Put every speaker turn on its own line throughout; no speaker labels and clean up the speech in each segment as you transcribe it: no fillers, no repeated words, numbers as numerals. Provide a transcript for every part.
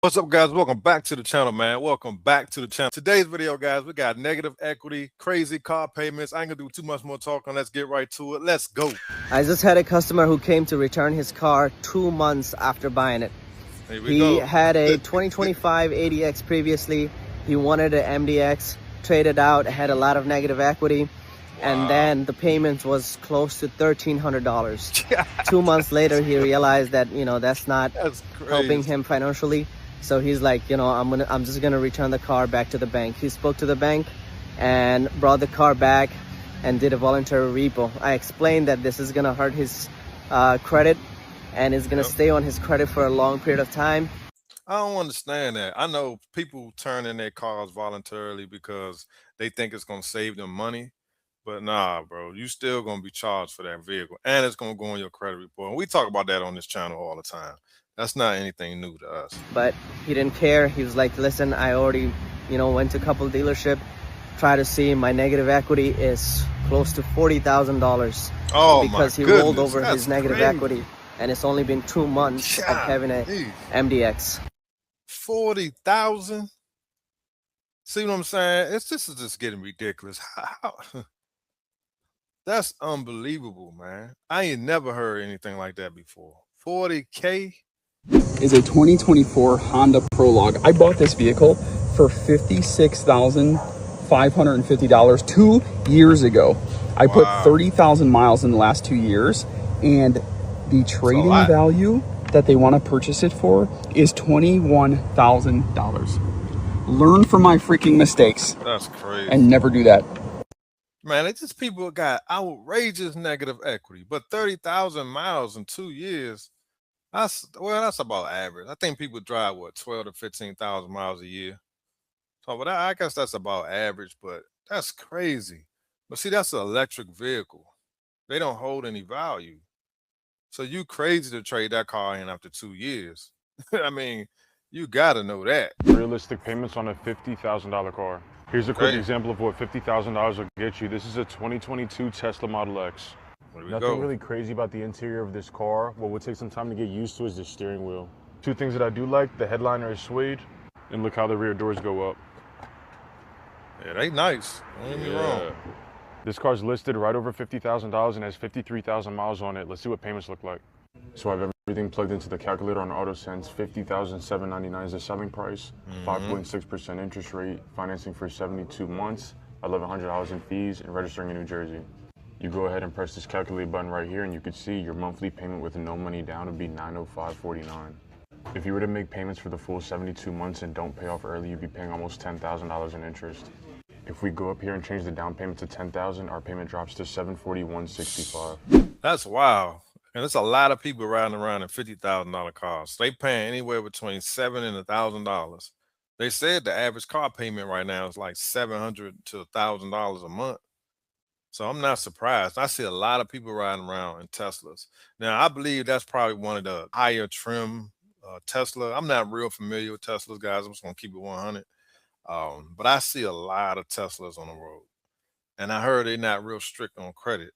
What's up, guys? Welcome back to the channel, man. Welcome back to the channel. Today's video, guys, we got negative equity, crazy car payments. I ain't gonna do too much more talking. Let's get right to it. Let's go.
I just had a customer who came to return his car 2 months after buying it.
Here we
He
go.
had a 2025 ADX previously. He wanted an MDX, traded out, had a lot of negative equity. And then the payment was close to $1,300. 2 months later, he realized that, that's not helping him financially. So he's like, I'm just gonna return the car back to the bank. He spoke to the bank and brought the car back and did a voluntary repo. I explained that this is gonna hurt his credit and it's gonna stay on his credit for a long period of time.
I don't understand that. I know people turn in their cars voluntarily because they think it's gonna save them money. But nah, bro, you still gonna be charged for that vehicle, and it's gonna go on your credit report. And we talk about that on this channel all the time. That's not anything new to us.
But he didn't care. He was like, listen, I already, went to a couple dealership, try to see my negative equity is close to $40,000.
Oh,
because he rolled over his negative equity, and it's only been 2 months of having a MDX.
40,000. See what I'm saying? This is just getting ridiculous. That's unbelievable, man. I ain't never heard anything like that before. 40K
is a 2024 Honda Prologue. I bought this vehicle for $56,550 2 years ago. I put 30,000 miles in the last 2 years, and the trading value that they want to purchase it for is $21,000. Learn from my freaking mistakes.
That's crazy.
And never do that.
Man, it's just people got outrageous negative equity, but 30,000 miles in 2 years, that's about average. I think people drive, 12 to 15,000 miles a year. So but I guess that's about average, but that's crazy. But see, that's an electric vehicle. They don't hold any value. So you crazy to trade that car in after 2 years. I mean, you got to know that.
Realistic payments on a $50,000 car. Here's a quick example of what $50,000 will get you. This is a 2022 Tesla Model X. Nothing really crazy about the interior of this car. What would take some time to get used to is the steering wheel. Two things that I do like: the headliner is suede, and look how the rear doors go up.
Yeah, they nice. Don't get me wrong.
This car's listed right over $50,000 and has 53,000 miles on it. Let's see what payments look like. So I have everything plugged into the calculator on AutoSense. $50,799 is the selling price, 5.6% interest rate, financing for 72 months, $1,100 in fees, and registering in New Jersey. You go ahead and press this calculate button right here, and you can see your monthly payment with no money down would be $905.49. If you were to make payments for the full 72 months and don't pay off early, you'd be paying almost $10,000 in interest. If we go up here and change the down payment to $10,000, our payment drops to $741.65.
That's wild. And there's a lot of people riding around in $50,000 cars. They paying anywhere between $700 and $1,000. They said the average car payment right now is like $700 to $1,000 a month. So I'm not surprised. I see a lot of people riding around in Teslas. Now, I believe that's probably one of the higher trim Tesla. I'm not real familiar with Teslas, guys. I'm just going to keep it 100. But I see a lot of Teslas on the road. And I heard they're not real strict on credit.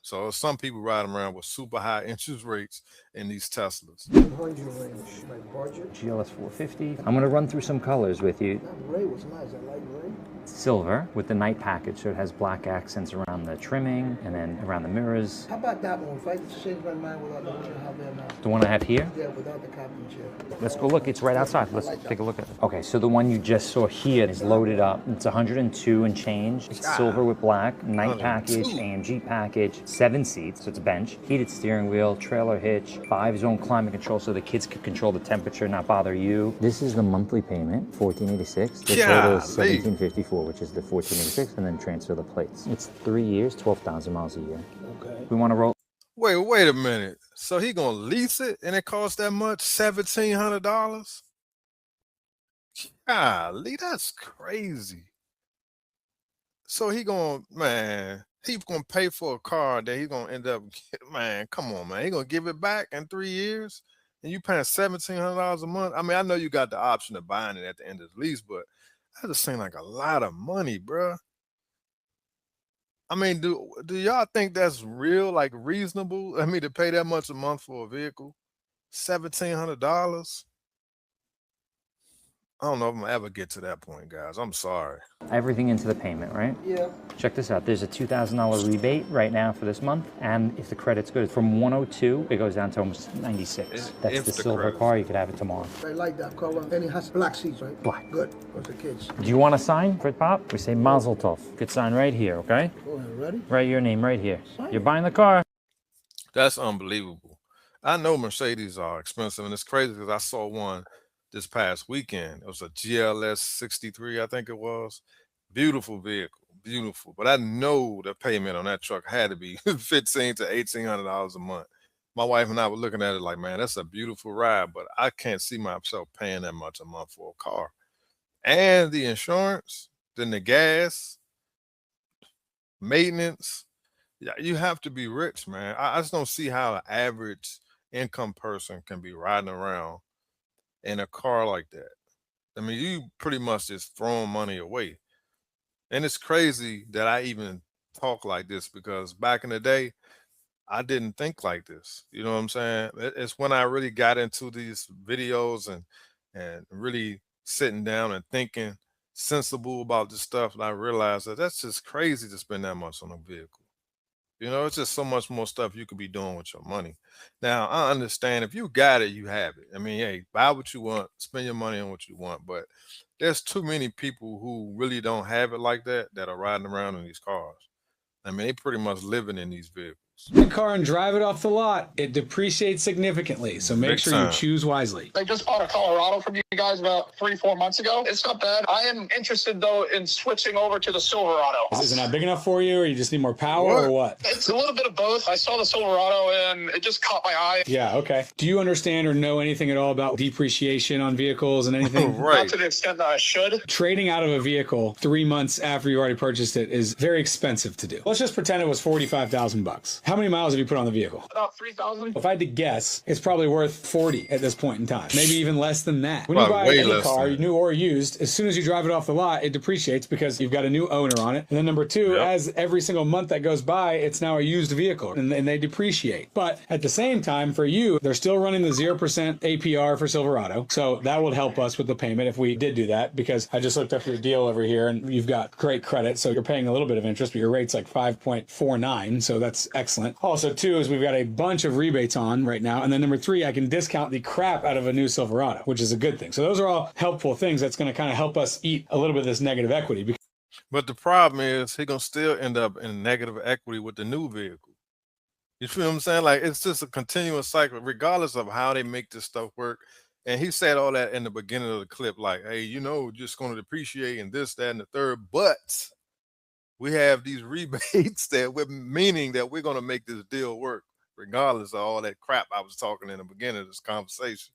So some people riding around with super high interest rates in these Teslas.
GLS 450. I'm going to run through some colors with you.
Gray was nice. I like gray.
Silver with the night package, so it has black accents around the trimming and then around the mirrors.
How about that one? If I change my mind without the one you have there now.
The one I have here?
Yeah, without the captain chair.
Let's go look. It's right outside. Let's take a look at it. Okay, so the one you just saw here is loaded up. It's 102 and change. It's silver with black, night package, AMG package, 7 seats, so it's a bench, heated steering wheel, trailer hitch, 5-zone climate control so the kids can control the temperature, not bother you. This is the monthly payment, $1,486. The total is $1,754, which is the $1,486, and then transfer the plates. It's 3 years, 12,000 miles a year.
Okay.
We want to roll.
Wait a minute. So he gonna lease it and it costs that much? $1,700? Golly, that's crazy. So he's gonna pay for a car that he's gonna end up, man, come on, man. He gonna give it back in 3 years? And you paying $1,700 a month? I mean, I know you got the option of buying it at the end of the lease, but that just seems like a lot of money, bruh. I mean, do y'all think that's reasonable? I mean, to pay that much a month for a vehicle? $1,700? I don't know if I'm gonna ever get to that point, guys. I'm sorry.
Everything into the payment, right?
Yeah.
Check this out. There's a $2,000 rebate right now for this month, and if the credit's good, from 102 it goes down to almost 96. That's
If
the
the
silver
credit's
car. You could have it tomorrow.
I like that color. And it has black seats, right?
Black.
Good. For the kids.
Do you want to sign for Pop? We say Mazel Tov. Good sign right here, okay?
Go ahead. Ready?
Write your name right here. You're buying the car.
That's unbelievable. I know Mercedes are expensive, and it's crazy because I saw one this past weekend. It was a GLS 63, I think it was. Beautiful vehicle, beautiful. But I know the payment on that truck had to be $1,500 to $1,800 a month. My wife and I were looking at it like, man, that's a beautiful ride, but I can't see myself paying that much a month for a car. And the insurance, then the gas, maintenance. Yeah, you have to be rich, man. I just don't see how an average income person can be riding around in a car like that. I mean, you pretty much just throwing money away. And it's crazy that I even talk like this because back in the day, I didn't think like this. You know what I'm saying? It's when I really got into these videos and really sitting down and thinking sensible about this stuff, and I realized that that's just crazy to spend that much on a vehicle. You know, it's just so much more stuff you could be doing with your money. Now, I understand if you got it, you have it. I mean, hey, buy what you want, spend your money on what you want. But there's too many people who really don't have it like that are riding around in these cars. I mean, they pretty much living in these vehicles.
The car and drive it off the lot, it depreciates significantly. So make
Big
sure
time.
you choose wisely.
I just bought a Colorado from you guys about 3-4 months ago. It's not bad. I am interested though in switching over to the Silverado.
Is it not big enough for you, or you just need more power, or what?
It's a little bit of both. I saw the Silverado and it just caught my eye.
Yeah, okay. Do you understand or know anything at all about depreciation on vehicles and anything?
Not
Right.
to the extent that I should.
Trading out of a vehicle 3 months after you already purchased it is very expensive to do. Let's just pretend it was $45,000. How many miles have you put on the vehicle?
About 3,000.
If I had to guess, it's probably worth 40 at this point in time. Maybe even less than that. When you
Probably
buy
way
any
less
car,
than that.
new or used, as soon as you drive it off the lot, it depreciates because you've got a new owner on it. And then number two,
Yep.
as every single month that goes by, it's now a used vehicle and they depreciate. But at the same time, for you, they're still running the 0% APR for Silverado. So that would help us with the payment if we did do that, because I just looked up your deal over here and you've got great credit. So you're paying a little bit of interest, but your rate's like 5.49. So that's excellent. Also, two is we've got a bunch of rebates on right now. And then number three, I can discount the crap out of a new Silverado, which is a good thing. So those are all helpful things that's going to kind of help us eat a little bit of this negative equity.
But the problem is he gonna still end up in negative equity with the new vehicle. You feel what I'm saying? Like it's just a continuous cycle, regardless of how they make this stuff work. And he said all that in the beginning of the clip, like, hey, you know, just gonna depreciate and this, that, and the third. But we have these rebates that we're meaning that we're gonna make this deal work, regardless of all that crap I was talking in the beginning of this conversation.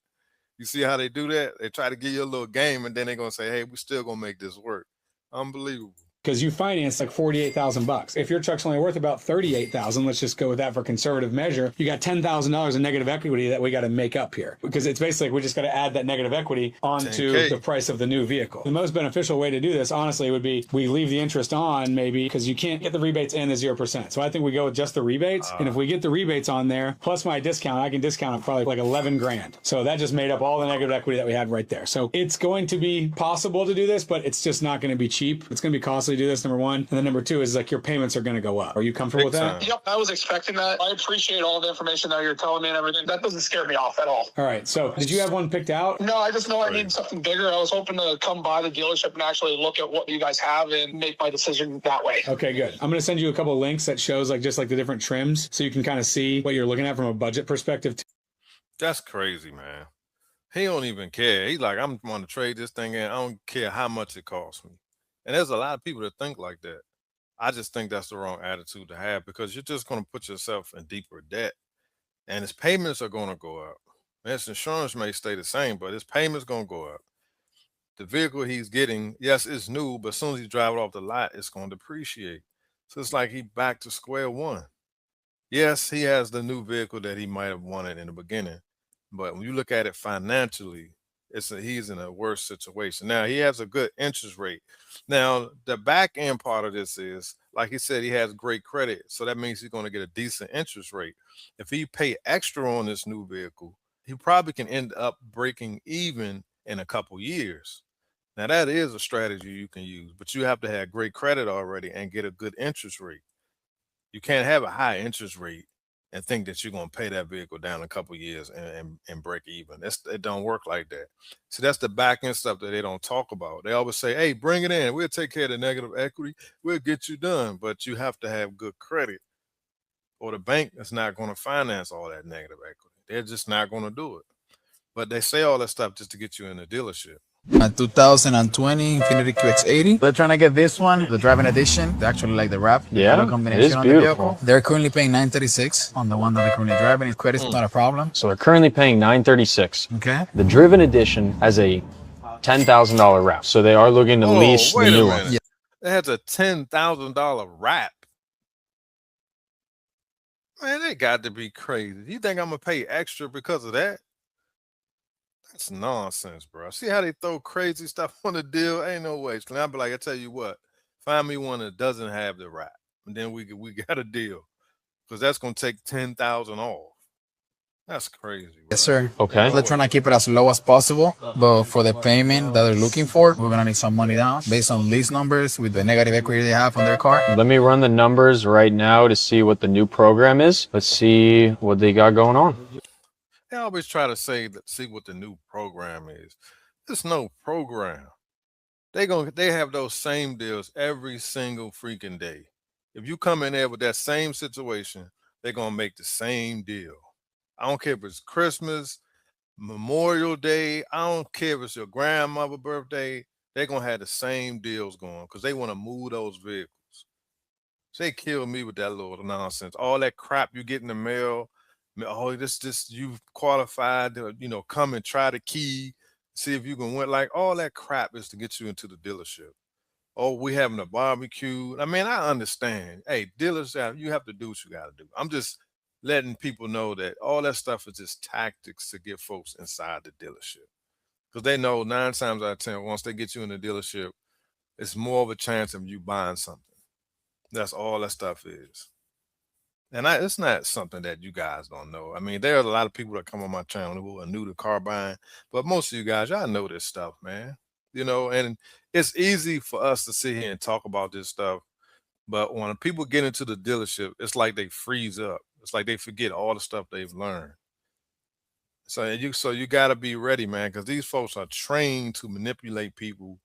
You see how they do that? They try to give you a little game and then they're gonna say, hey, we're still gonna make this work. Unbelievable.
Because you finance like $48,000. If your truck's only worth about $38,000, let's just go with that for conservative measure, you got $10,000 in negative equity that we got to make up here. Because it's basically, we just got to add that negative equity onto
10K.
the price of the new vehicle. The most beneficial way to do this, honestly, would be we leave the interest on maybe, because you can't get the rebates and the 0%. So I think we go with just the rebates. And if we get the rebates on there, plus my discount, I can discount it probably like 11 grand. So that just made up all the negative equity that we had right there. So it's going to be possible to do this, but it's just not going to be cheap. It's going to be costly to do this, number one. And then number two is like your payments are going to go up. Are you comfortable with that?
Big
Yep, I was expecting that. I appreciate all the information that you're telling me and everything. That doesn't scare me off at all.
All right. So did you have one picked out?
No, I just know I need something bigger. I was hoping to come by the dealership and actually look at what you guys have and make my decision that way.
Okay, good. I'm going to send you a couple of links that shows like just like the different trims so you can kind of see what you're looking at from a budget perspective.
That's crazy, man. He don't even care. He's like, I'm going to trade this thing in. I don't care how much it costs me. And there's a lot of people that think like that. I just think that's the wrong attitude to have because you're just going to put yourself in deeper debt. And his payments are going to go up. His insurance may stay the same, but his payments going to go up. The vehicle he's getting, yes, it's new, but as soon as he drive it off the lot, it's going to depreciate. So it's like he back to square one. Yes, he has the new vehicle that he might have wanted in the beginning, but when you look at it financially, he's in a worse situation. Now he has a good interest rate. Now the back end part of this is, like he said, he has great credit, so that means he's going to get a decent interest rate. If he pay extra on this new vehicle, he probably can end up breaking even in a couple years. Now that is a strategy you can use, but you have to have great credit already and get a good interest rate. You can't have a high interest rate and think that you're gonna pay that vehicle down a couple years and break even. It don't work like that. So that's the back end stuff that they don't talk about. They always say, "Hey, bring it in. We'll take care of the negative equity. We'll get you done." But you have to have good credit, or the bank is not going to finance all that negative equity. They're just not going to do it. But they say all that stuff just to get you in the dealership.
A 2020 Infiniti QX80. They're trying to get this one, the driving edition. They actually like the wrap.
Yeah,
color combination
it is
on
beautiful.
The vehicle. They're currently paying $936 on the one that they're currently driving. Credit's not a problem.
So they're currently paying $936.
Okay.
The driven edition has a $10,000 wrap. So they are looking to lease the new one.
Yeah. It has a $10,000 wrap. Man, they got to be crazy. You think I'm gonna pay extra because of that? That's nonsense, bro. See how they throw crazy stuff on the deal? Ain't no way. And I'll be like, I tell you what, find me one that doesn't have the wrap, and then we got a deal, because that's gonna take 10,000 off. That's crazy, bro.
Yes, sir.
Okay.
They're trying to keep it as low as possible, but for the payment that they're looking for, we're gonna need some money down based on lease numbers with the negative equity they have on their car.
Let me run the numbers right now to see what the new program is. Let's see what they got going on.
They always try to say that, see what the new program is. There's no program. They have those same deals every single freaking day. If you come in there with that same situation, they're gonna make the same deal. I don't care if it's Christmas, Memorial Day. I don't care if it's your grandmother's birthday. They're gonna have the same deals going because they want to move those vehicles. So they kill me with that little nonsense. All that crap you get in the mail. Oh, this you've qualified to, come and try the key, see if you can win. Like, all that crap is to get you into the dealership. Oh, we having a barbecue. I mean, I understand. Hey, dealers, you have to do what you got to do. I'm just letting people know that all that stuff is just tactics to get folks inside the dealership, because they know 9 times out of 10, once they get you in the dealership, it's more of a chance of you buying something. That's all that stuff is. And it's not something that you guys don't know. I mean, there are a lot of people that come on my channel who are new to car buying, but most of you guys, y'all know this stuff, man. And it's easy for us to sit here and talk about this stuff, but when people get into the dealership, it's like they freeze up. It's like they forget all the stuff they've learned. So you got to be ready, man, because these folks are trained to manipulate people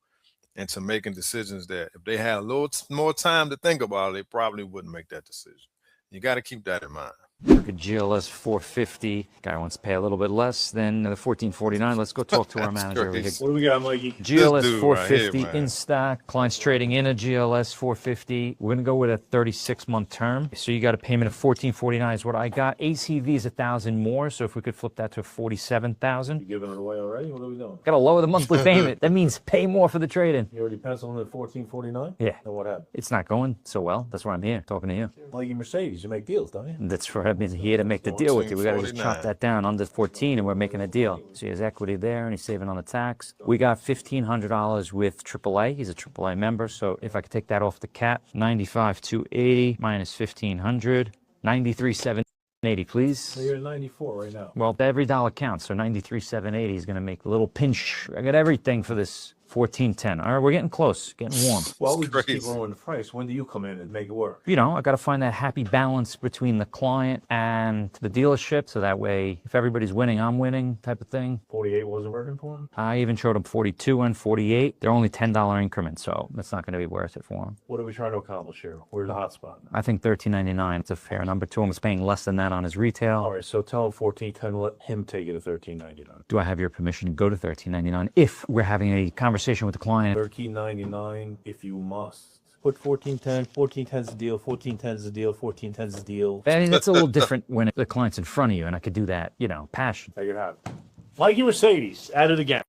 into making decisions that if they had a little more time to think about it, they probably wouldn't make that decision. You got to keep that in mind.
Look at GLS 450. Guy wants to pay a little bit less than the 1449. Let's go talk to our manager.
Crazy.
What do we got, Mikey?
GLS 450
right here,
in stock. Client's trading in a GLS 450. We're gonna go with a 36-month term. So you got a payment of 1449 is what I got. ACV is 1,000 more. So if we could flip that to 47,000.
You giving it away already? What are we doing?
Got to lower the monthly payment. That means pay more for the trade-in.
You already penciled in at 1449?
Yeah.
And what happened?
It's not going so well. That's why I'm here talking to you.
Like your Mercedes, you make deals, don't you?
That's right. I've been here to make the deal with you. We got to just chop
14.49.
that down under 14 and we're making a deal. So he has equity there and he's saving on the tax. We got $1,500 with AAA. He's a AAA member. So if I could take that off the cap, 95,280 minus 1,500, 93,780, please.
So you're at 94 right now.
Well, every dollar counts. So 93,780 is going to make a little pinch. I got everything for this 1410. All right, we're getting close, getting warm.
Well, we just keep
crazy.
lowering the price. When do you come in and make it work?
I got to find that happy balance between the client and the dealership. So that way, if everybody's winning, I'm winning type of thing.
48 wasn't working for him?
I even showed them 42 and 48. They're only $10 increments, so that's not going to be worth it for them.
What are we trying to accomplish here? Where's the hot spot?
I think $13.99. It's a fair number to him. He's paying less than that on his retail.
All right, so tell him 1410, let him take it to 1399.
Do I have your permission to go to $13.99 if we're having a conversation with the client?
1399 if you must. Put 1410, 1410's the deal, 1410's the deal, 1410's the deal.
I mean, that's a little different when the client's in front of you, and I could do that, passion.
Make it happen. Mikey Mercedes, at it again.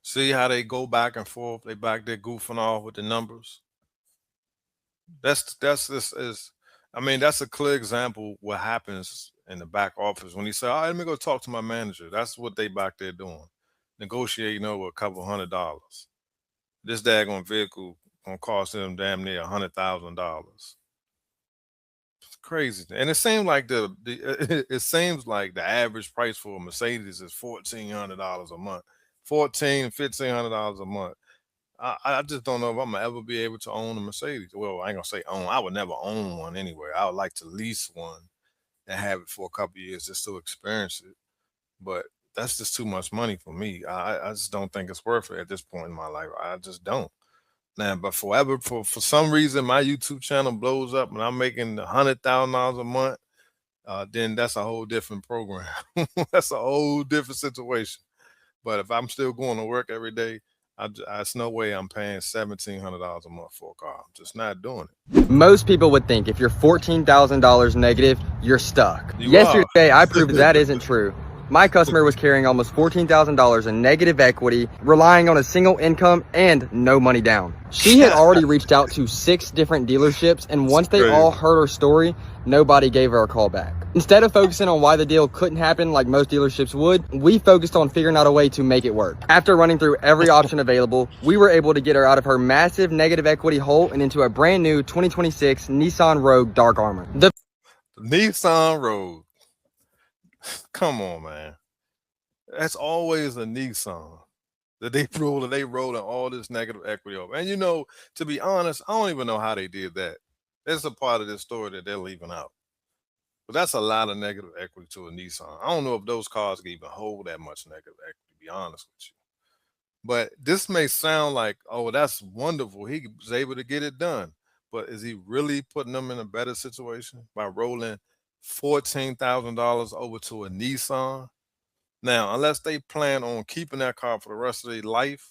See how they go back and forth? They back there goofing off with the numbers. That's a clear example what happens in the back office when he say, "All right, let me go talk to my manager." That's what they back there doing, negotiating over a couple $100. This daggone vehicle gonna cost them damn near $100,000. It's crazy, and it seems like it seems like the average price for a Mercedes is $1,400 a month, $1,400, $1,500 a month. I just don't know if I'm gonna ever be able to own a Mercedes. Well, I ain't gonna say own. I would never own one anyway. I would like to lease one and have it for a couple of years just to experience it. But that's just too much money for me. I just don't think it's worth it at this point in my life. I just don't. Now, but forever, for some reason, my YouTube channel blows up and I'm making $100,000 a month. Then that's a whole different program. That's a whole different situation. But if I'm still going to work every day, it's no way I'm paying $1,700 a month for a car. I'm just not doing it.
Most people would think if you're $14,000 negative, you're stuck.
You
Yesterday,
are.
I proved that isn't true. My customer was carrying almost $14,000 in negative equity, relying on a single income and no money down. She had already reached out to 6 different dealerships, and once they all heard her story, nobody gave her a call back. Instead of focusing on why the deal couldn't happen like most dealerships would, we focused on figuring out a way to make it work. After running through every option available, we were able to get her out of her massive negative equity hole and into a brand new 2026 Nissan Rogue Dark Armor. The
Nissan Rogue. Come on, man. That's always a Nissan that they rolling all this negative equity over. And to be honest, I don't even know how they did that. That's a part of this story that they're leaving out. But that's a lot of negative equity to a Nissan. I don't know if those cars can even hold that much negative equity, to be honest with you. But this may sound like, oh, that's wonderful. He was able to get it done. But is he really putting them in a better situation by rolling $14,000 over to a Nissan? Now, unless they plan on keeping that car for the rest of their life,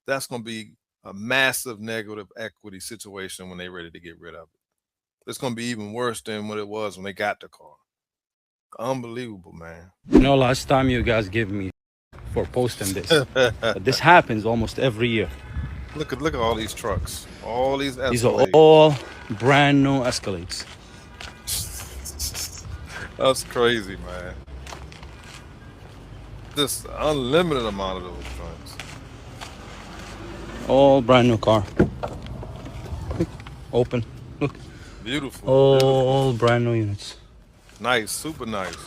that's going to be a massive negative equity situation when they're ready to get rid of it. It's going to be even worse than what it was when they got the car. Unbelievable, man.
Last time you guys gave me for posting this. But this happens almost every year.
Look at all these trucks. All these Escalades.
These are all brand new Escalades.
That's crazy, man. Just unlimited amount of those trucks.
All brand new car. Open. Look.
Beautiful.
All brand new units.
Nice, super nice.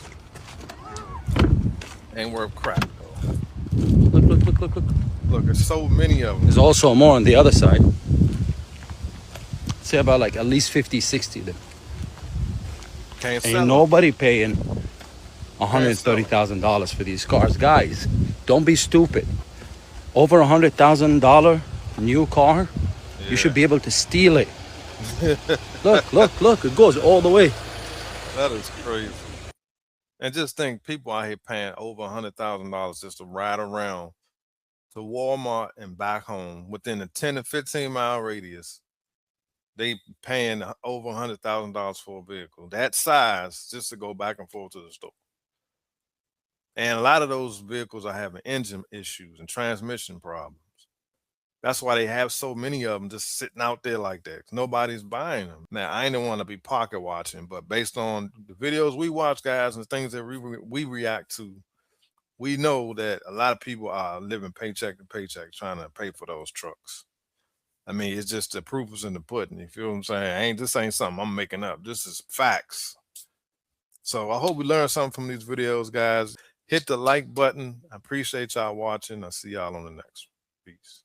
Ain't worth crap though.
Look.
Look, there's so many of them.
There's also more on the other side. Say about like at least 50, 60 of them.
Can't
Ain't
sell
nobody paying $130,000 for these cars. Guys, don't be stupid. Over $100,000 new car, you should be able to steal it. Look, it goes all the way.
That is crazy. And just think, people out here paying over $100,000 just to ride around to Walmart and back home within a 10 to 15 mile radius. They paying over $100,000 for a vehicle that size just to go back and forth to the store. And a lot of those vehicles are having engine issues and transmission problems. That's why they have so many of them just sitting out there like that. Nobody's buying them. Now, I ain't want to be pocket watching, but based on the videos we watch, guys, and things that we react to, we know that a lot of people are living paycheck to paycheck trying to pay for those trucks. I mean, it's just the proof is in the pudding. You feel what I'm saying? This ain't something I'm making up. This is facts. So I hope we learned something from these videos, guys. Hit the like button. I appreciate y'all watching. I'll see y'all on the next one. Peace.